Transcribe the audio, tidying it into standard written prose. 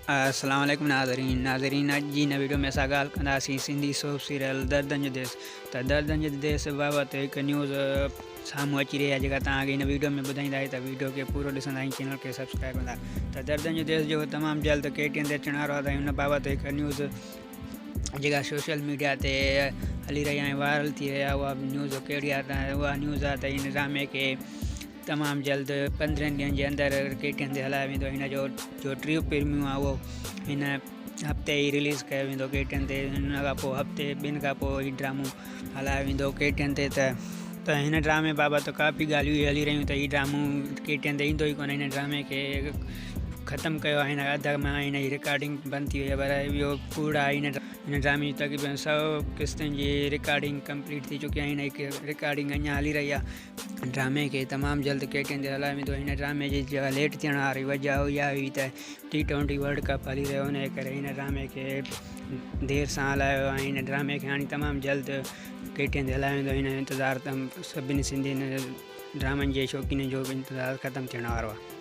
अस्सलाम वालेकुम नाज़रीन अॼु जी हिन वीडियो में असां ॻाल्हि कंदासीं सिंधी सोप सीरियल दर्दनि जो देस। त दर्दनि जो देस बाबति हिकु न्यूज़ साम्हूं अची रही आहे जेका तव्हांखे हिन वीडियो में ॿुधाईंदासीं त वीडियो खे पूरो ॾिसंदा ऐं चैनल खे सब्सक्राइब कंदा। त दर्दनि जो देस जो तमामु जल्द KTN ते अचण वारो आहे। त हुन बाबति हिकु न्यूज़ जेका सोशल मीडिया ते हली रही आहे ऐं वायरल थी रही आहे, उहा न्यूज़ कहिड़ी आहे? त उहा न्यूज़ आहे त हिन ड्रामे खे तमामु जल्द 15 ॾींहंनि जे अंदरि KTN ते हलायो वेंदो। हिन जो टीं प्रीमियम आहे उहो हिन हफ़्ते ई रिलीज़ कयो वेंदो KTN ते। हिन खां पोइ हफ़्ते ॿिनि खां पोइ हीउ ड्रामो हलायो वेंदो KTN ते। त हिन ड्रामे बाबति काफ़ी ॻाल्हियूं हली रहियूं त हीउ ड्रामो KTN ते ईंदो ई कोन। हिन ड्रामे खे ख़तमु कयो आहे, हिन अध मां हिन जी रिकॉर्डिंग बंदि थी वई आहे। पर इहो कूड़ आहे। हिन ड्रामे जी तक़रीबन 100 क़िस्तनि जी रिकॉर्डिंग कंप्लीट थी चुकी आहे। हिन रिकॉर्डिंग अञा हली रही आहे। ड्रामे खे तमामु जल्द KTN ते हलायो वेंदो। हिन ड्रामे जी जेका लेट थियण वारी वजह इहा हुई त T20 वर्ल्ड कप हली रहियो, हुनजे करे हिन ड्रामे खे देरि सां हलायो ऐं हिन ड्रामे खे हाणे तमामु जल्द KTN ते हलायो वेंदो। हिन जो इंतज़ारु सभिनी सिंधी ड्रामनि जे शौक़ीननि जो बि इंतज़ारु ख़तमु थियण वारो आहे।